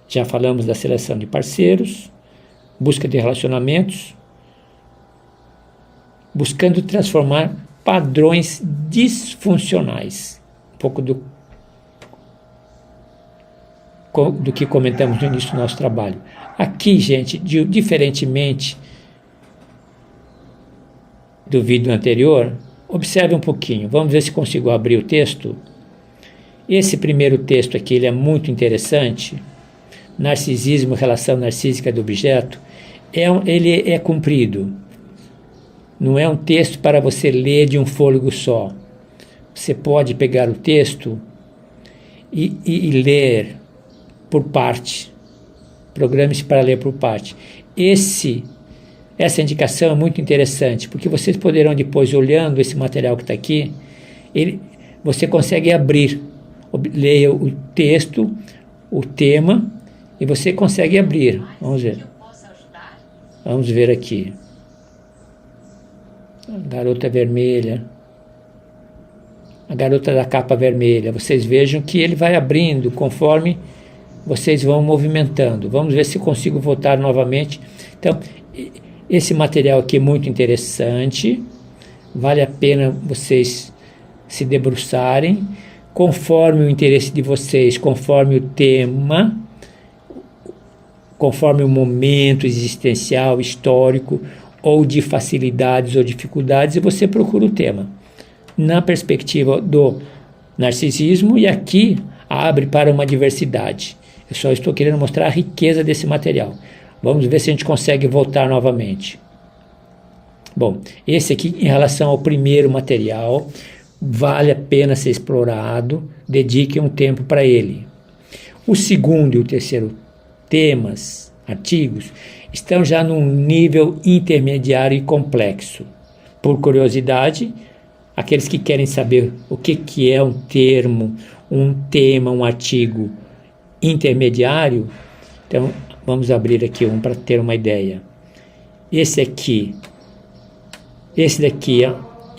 Já falamos da seleção de parceiros, busca de relacionamentos, buscando transformar padrões disfuncionais. Um pouco do que comentamos no início do nosso trabalho. Aqui, gente, diferentemente do vídeo anterior, observe um pouquinho. Vamos ver se consigo abrir o texto. Esse primeiro texto aqui ele é muito interessante. Narcisismo, relação narcísica do objeto. ele é comprido. Não é um texto para você ler de um fôlego só. Você pode pegar o texto e ler por parte. Programe-se para ler por parte. Essa indicação é muito interessante, porque vocês poderão depois, olhando esse material que está aqui, você consegue abrir, leia o texto, o tema, e você consegue abrir. Vamos ver. Vamos ver aqui. A garota vermelha. A garota da capa vermelha. Vocês vejam que ele vai abrindo conforme vocês vão movimentando. Vamos ver se consigo voltar novamente. Então, esse material aqui é muito interessante. Vale a pena vocês se debruçarem. Conforme o interesse de vocês, conforme o tema, conforme o momento existencial, histórico, ou de facilidades ou dificuldades, e você procura o tema. Na perspectiva do narcisismo, e aqui abre para uma diversidade. Eu só estou querendo mostrar a riqueza desse material. Vamos ver se a gente consegue voltar novamente. Bom, esse aqui em relação ao primeiro material, vale a pena ser explorado, dedique um tempo para ele. O segundo e o terceiro temas, artigos, estão já num nível intermediário e complexo. Por curiosidade, aqueles que querem saber o que é um termo, um tema, um artigo intermediário, então vamos abrir aqui um para ter uma ideia. Esse daqui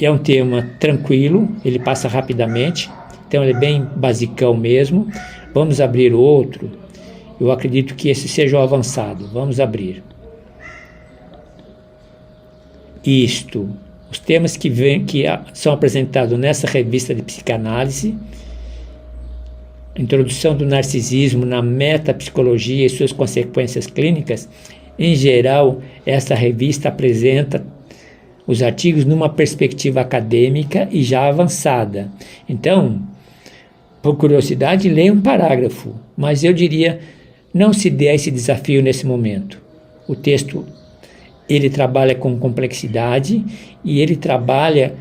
é um tema tranquilo, ele passa rapidamente, então ele é bem basicão mesmo. Vamos abrir outro. Eu acredito que esse seja o avançado. Vamos abrir. Os temas que são apresentados nessa revista de psicanálise, introdução do narcisismo na metapsicologia e suas consequências clínicas. Em geral, essa revista apresenta os artigos numa perspectiva acadêmica e já avançada. Então, por curiosidade, leia um parágrafo, mas eu diria, não se dê a esse desafio nesse momento. O texto, ele trabalha com complexidade e ele trabalha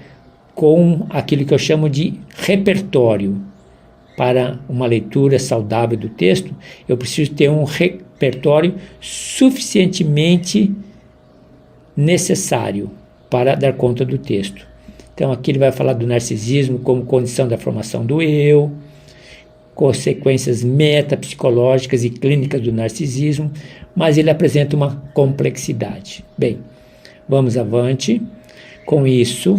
com aquilo que eu chamo de repertório. Para uma leitura saudável do texto, eu preciso ter um repertório suficientemente necessário para dar conta do texto. Então aqui ele vai falar do narcisismo como condição da formação do eu, consequências metapsicológicas e clínicas do narcisismo, mas ele apresenta uma complexidade. Bem, vamos avante. Com isso,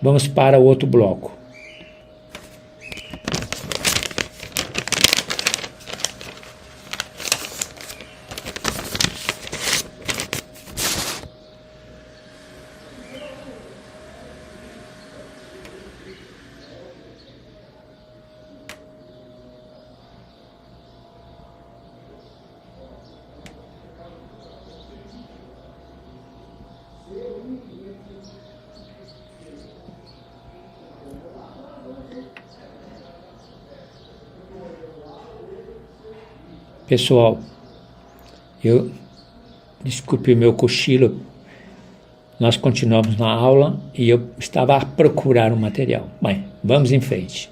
vamos para o outro bloco. Pessoal, desculpe o meu cochilo, nós continuamos na aula e eu estava a procurar um material. Bem, vamos em frente.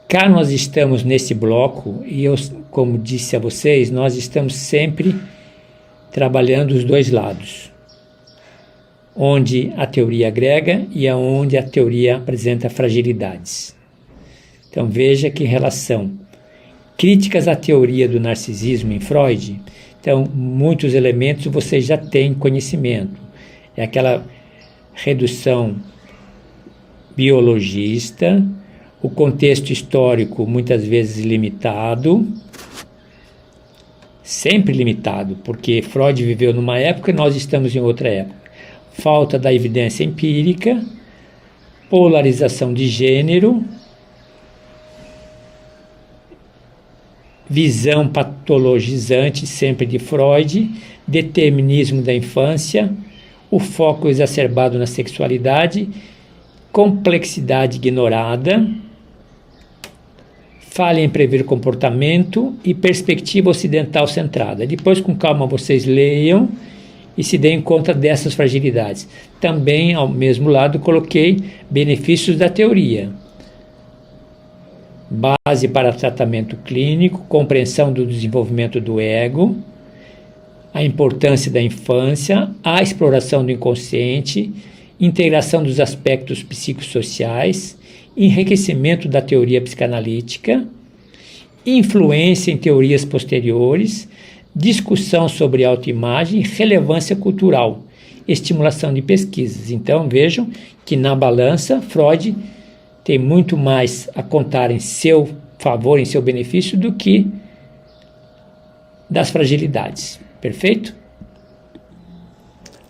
Cá nós estamos nesse bloco e eu, como disse a vocês, nós estamos sempre trabalhando os dois lados, onde a teoria agrega e onde a teoria apresenta fragilidades. Então veja que em relação críticas à teoria do narcisismo em Freud, então muitos elementos vocês já têm conhecimento. É aquela redução biologista, o contexto histórico muitas vezes limitado, sempre limitado, porque Freud viveu numa época e nós estamos em outra época. Falta da evidência empírica, polarização de gênero, visão patologizante sempre de Freud, determinismo da infância, o foco exacerbado na sexualidade, complexidade ignorada, falha em prever comportamento e perspectiva ocidental centrada. Depois, com calma, vocês leiam e se deem conta dessas fragilidades. Também, ao mesmo lado, coloquei benefícios da teoria. Base para tratamento clínico, compreensão do desenvolvimento do ego, a importância da infância, a exploração do inconsciente, integração dos aspectos psicossociais, enriquecimento da teoria psicanalítica, influência em teorias posteriores, discussão sobre autoimagem e relevância cultural, estimulação de pesquisas. Então vejam que na balança Freud tem muito mais a contar em seu favor, em seu benefício, do que das fragilidades. Perfeito?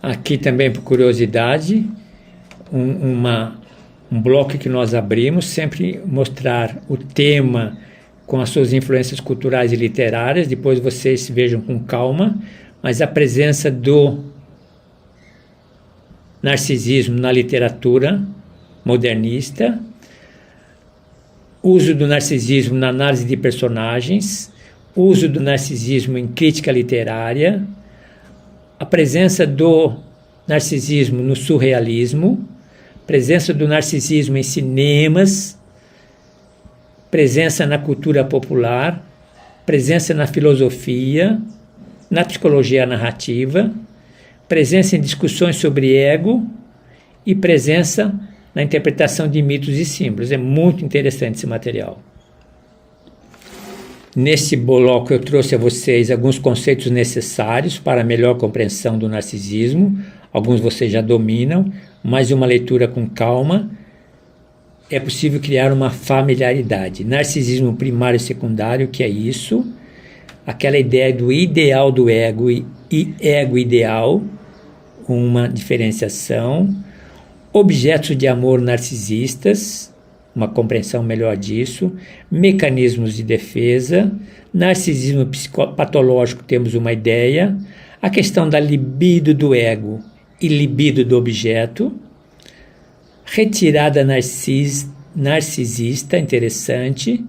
Aqui também, por curiosidade, um bloco que nós abrimos, sempre mostrar o tema com as suas influências culturais e literárias, depois vocês vejam com calma, mas a presença do narcisismo na literatura modernista, uso do narcisismo na análise de personagens, uso do narcisismo em crítica literária, a presença do narcisismo no surrealismo, presença do narcisismo em cinemas, presença na cultura popular, presença na filosofia, na psicologia narrativa, presença em discussões sobre ego e presença na interpretação de mitos e símbolos. É muito interessante esse material. Nesse bloco eu trouxe a vocês alguns conceitos necessários para a melhor compreensão do narcisismo. Alguns vocês já dominam, mas uma leitura com calma é possível criar uma familiaridade. Narcisismo primário e secundário, que é isso? Aquela ideia do ideal do ego e ego ideal, uma diferenciação. Objetos de amor narcisistas, uma compreensão melhor disso, mecanismos de defesa, narcisismo patológico, temos uma ideia, a questão da libido do ego e libido do objeto, retirada narcisista, interessante,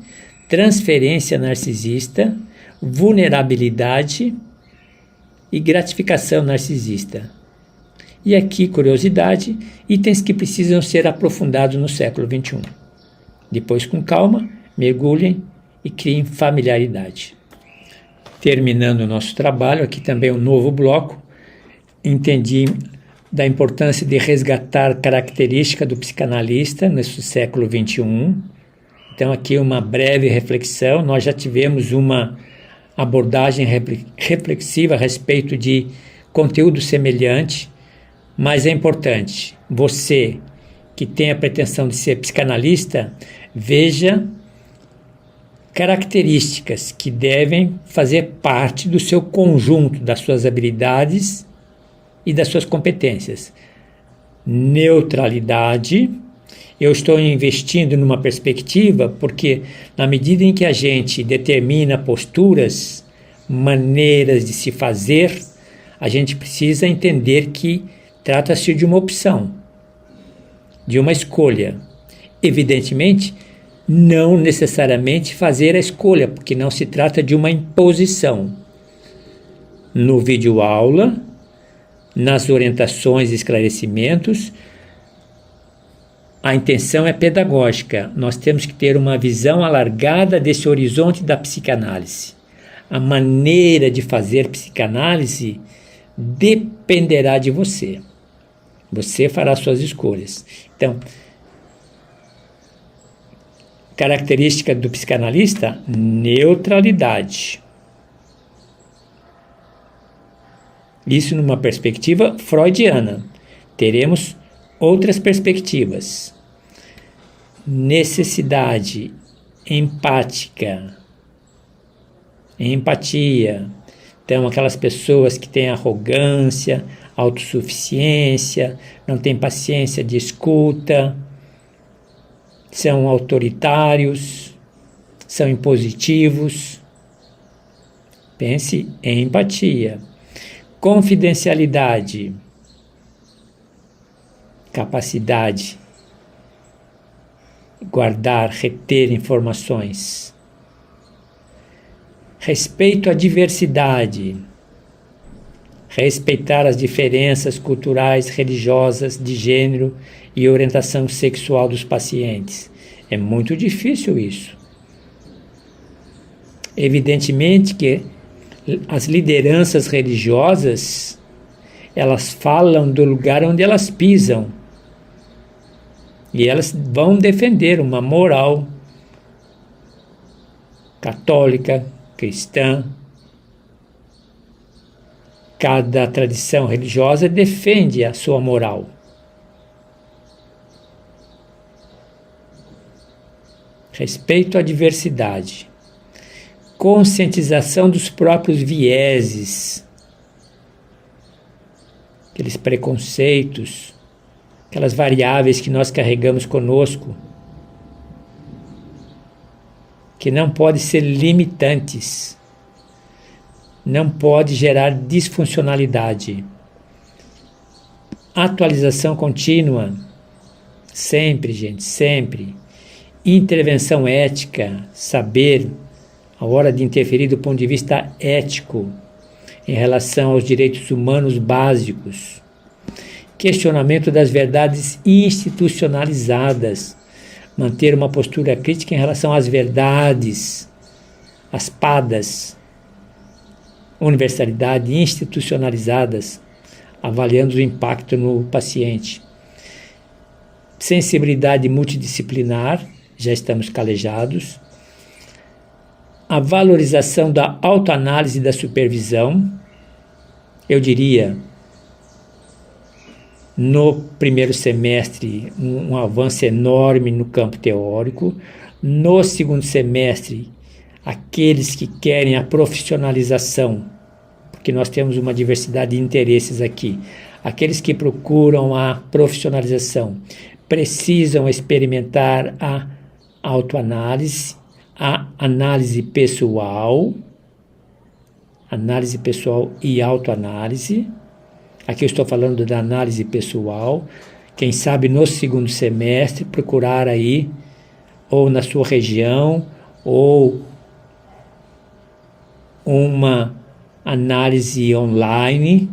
transferência narcisista, vulnerabilidade e gratificação narcisista. E aqui, curiosidade, itens que precisam ser aprofundados no século XXI. Depois, com calma, mergulhem e criem familiaridade. Terminando o nosso trabalho, aqui também um novo bloco, entendi da importância de resgatar característica do psicanalista nesse século XXI. Então, aqui uma breve reflexão. Nós já tivemos uma abordagem reflexiva a respeito de conteúdo semelhante, mas é importante, você que tem a pretensão de ser psicanalista, veja características que devem fazer parte do seu conjunto, das suas habilidades e das suas competências. Neutralidade. Eu estou investindo numa perspectiva porque, na medida em que a gente determina posturas, maneiras de se fazer, a gente precisa entender que trata-se de uma opção, de uma escolha. Evidentemente, não necessariamente fazer a escolha, porque não se trata de uma imposição. No vídeo aula, nas orientações e esclarecimentos, a intenção é pedagógica. Nós temos que ter uma visão alargada desse horizonte da psicanálise. A maneira de fazer psicanálise dependerá de você. Você fará suas escolhas. Então, característica do psicanalista: neutralidade. Isso numa perspectiva freudiana. Teremos outras perspectivas. Necessidade empática, empatia. Então, aquelas pessoas que têm arrogância, autossuficiência, não têm paciência de escuta, são autoritários, são impositivos. Pense em empatia. Confidencialidade, capacidade de guardar, reter informações. Respeito à diversidade, respeitar as diferenças culturais, religiosas, de gênero e orientação sexual dos pacientes. É muito difícil isso. Evidentemente que as lideranças religiosas, elas falam do lugar onde elas pisam. E elas vão defender uma moral católica, cristã. Cada tradição religiosa defende a sua moral. Respeito à diversidade. Conscientização dos próprios vieses, aqueles preconceitos, aquelas variáveis que nós carregamos conosco, que não podem ser limitantes, não pode gerar disfuncionalidade. Atualização contínua, sempre, gente, sempre. Intervenção ética, saber a hora de interferir do ponto de vista ético em relação aos direitos humanos básicos. Questionamento das verdades institucionalizadas, manter uma postura crítica em relação às verdades, às PADAs, universalidade institucionalizadas, avaliando o impacto no paciente. Sensibilidade multidisciplinar, já estamos calejados. A valorização da autoanálise e da supervisão, eu diria, no primeiro semestre, um avanço enorme no campo teórico. No segundo semestre, aqueles que querem a profissionalização, porque nós temos uma diversidade de interesses aqui, aqueles que procuram a profissionalização precisam experimentar a autoanálise, a análise pessoal e autoanálise. Aqui eu estou falando da análise pessoal. Quem sabe no segundo semestre procurar aí, ou na sua região, ou uma análise online,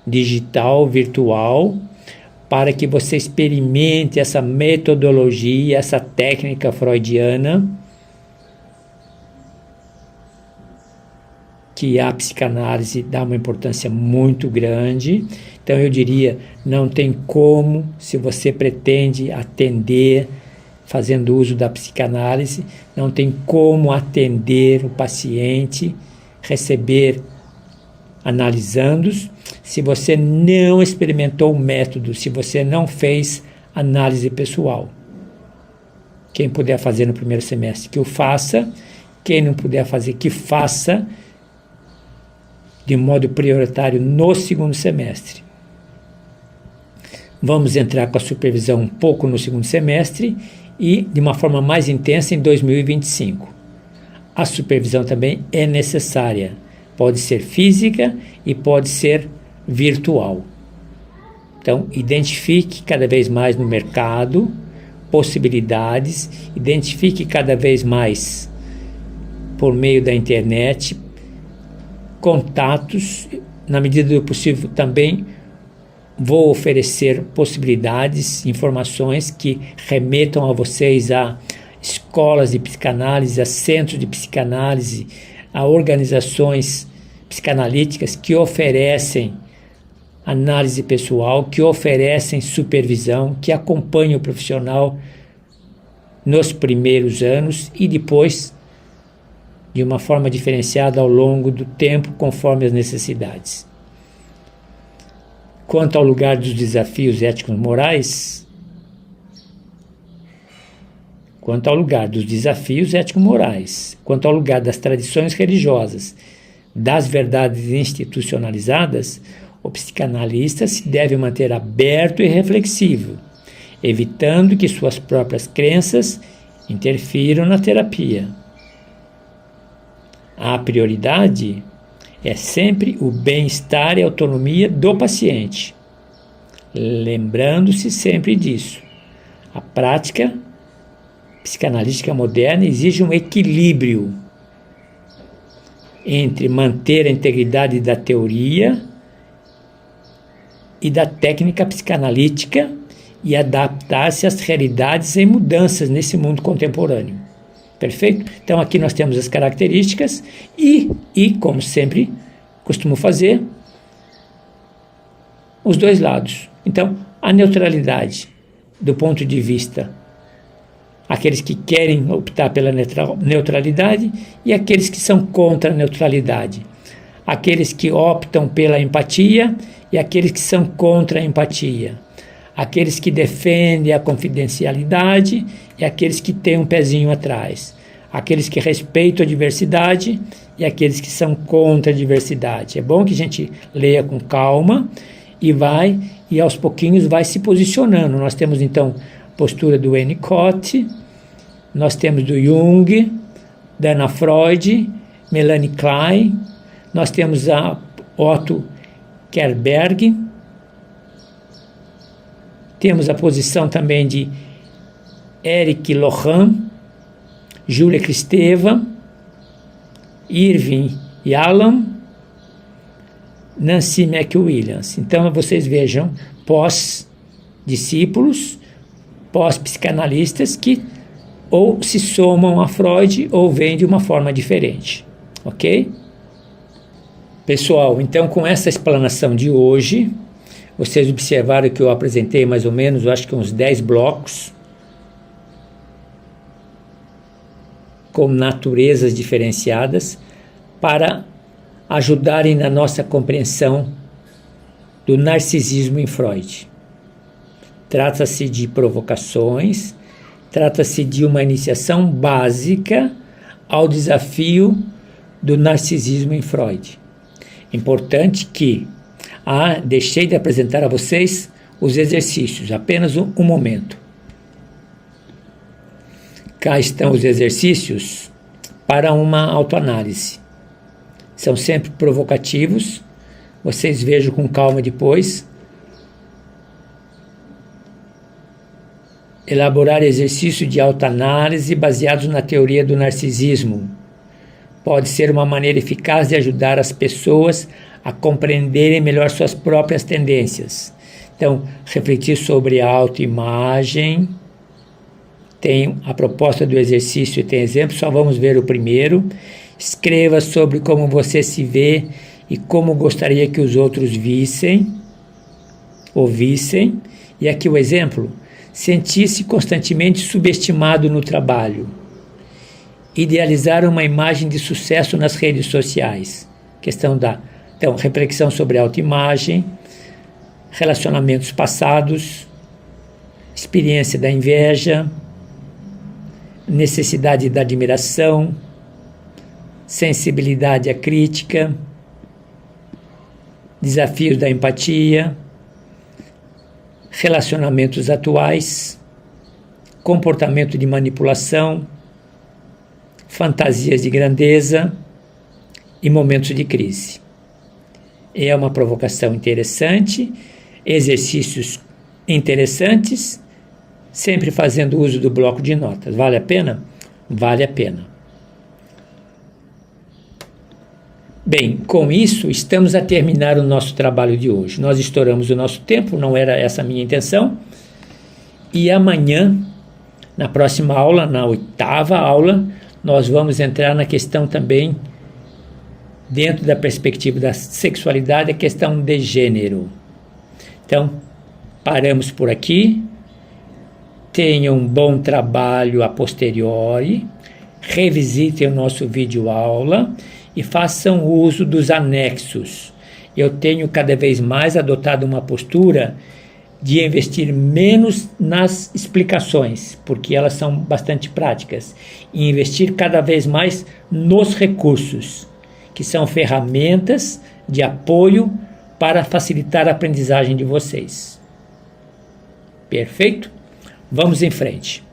digital, virtual, para que você experimente essa metodologia, essa técnica freudiana, que a psicanálise dá uma importância muito grande. Então eu diria, não tem como, se você pretende atender fazendo uso da psicanálise, não tem como atender o paciente, receber analisando-os, se você não experimentou o método, se você não fez análise pessoal. Quem puder fazer no primeiro semestre, que o faça. Quem não puder fazer, que faça de modo prioritário no segundo semestre. Vamos entrar com a supervisão um pouco no segundo semestre e de uma forma mais intensa em 2025. A supervisão também é necessária. Pode ser física e pode ser virtual. Então, identifique cada vez mais no mercado possibilidades, identifique cada vez mais por meio da internet contatos. Na medida do possível também vou oferecer possibilidades, informações que remetam a vocês a escolas de psicanálise, a centros de psicanálise, a organizações psicanalíticas que oferecem análise pessoal, que oferecem supervisão, que acompanham o profissional nos primeiros anos e depois de uma forma diferenciada ao longo do tempo, conforme as necessidades. Quanto ao lugar dos desafios éticos morais, quanto ao lugar das tradições religiosas, das verdades institucionalizadas, o psicanalista se deve manter aberto e reflexivo, evitando que suas próprias crenças interfiram na terapia. A prioridade é sempre o bem-estar e a autonomia do paciente, lembrando-se sempre disso. A prática psicanalítica moderna exige um equilíbrio entre manter a integridade da teoria e da técnica psicanalítica e adaptar-se às realidades e mudanças nesse mundo contemporâneo. Perfeito? Então aqui nós temos as características e como sempre costumo fazer, os dois lados. Então, a neutralidade, do ponto de vista aqueles que querem optar pela neutralidade e aqueles que são contra a neutralidade. Aqueles que optam pela empatia e aqueles que são contra a empatia. Aqueles que defendem a confidencialidade e aqueles que têm um pezinho atrás. Aqueles que respeitam a diversidade e aqueles que são contra a diversidade. É bom que a gente leia com calma e aos pouquinhos vai se posicionando. Nós temos então postura do Winnicott, nós temos do Jung, da Anna Freud, Melanie Klein, nós temos a Otto Kernberg, temos a posição também de Eric Lohan, Júlia Kristeva, Irving Yalom, Nancy McWilliams. Então vocês vejam pós-discípulos, pós-psicanalistas que ou se somam a Freud ou vêm de uma forma diferente, ok? Pessoal, então com essa explanação de hoje, vocês observaram que eu apresentei mais ou menos, eu acho que uns 10 blocos, com naturezas diferenciadas, para ajudarem na nossa compreensão do narcisismo em Freud. Trata-se de provocações, trata-se de uma iniciação básica ao desafio do narcisismo em Freud. Importante que deixei de apresentar a vocês os exercícios, apenas um momento. Cá estão os exercícios para uma autoanálise. São sempre provocativos, vocês vejam com calma depois. Elaborar exercício de autoanálise baseados na teoria do narcisismo. Pode ser uma maneira eficaz de ajudar as pessoas a compreenderem melhor suas próprias tendências. Então, refletir sobre a autoimagem. Tem a proposta do exercício e tem exemplo, só vamos ver o primeiro. Escreva sobre como você se vê e como gostaria que os outros vissem, ouvissem. E aqui o exemplo: sentir-se constantemente subestimado no trabalho. Idealizar uma imagem de sucesso nas redes sociais. Então, reflexão sobre a autoimagem, relacionamentos passados, experiência da inveja, necessidade da admiração, sensibilidade à crítica, desafios da empatia, relacionamentos atuais, comportamento de manipulação, fantasias de grandeza e momentos de crise. É uma provocação interessante, exercícios interessantes, sempre fazendo uso do bloco de notas. Vale a pena? Vale a pena. Bem, com isso, estamos a terminar o nosso trabalho de hoje. Nós estouramos o nosso tempo, não era essa a minha intenção. E amanhã, na próxima aula, na 8ª aula, nós vamos entrar na questão também, dentro da perspectiva da sexualidade, a questão de gênero. Então, paramos por aqui. Tenham um bom trabalho a posteriori. Revisitem o nosso vídeo aula e façam uso dos anexos. Eu tenho cada vez mais adotado uma postura de investir menos nas explicações, porque elas são bastante práticas, e investir cada vez mais nos recursos, que são ferramentas de apoio para facilitar a aprendizagem de vocês. Perfeito? Vamos em frente.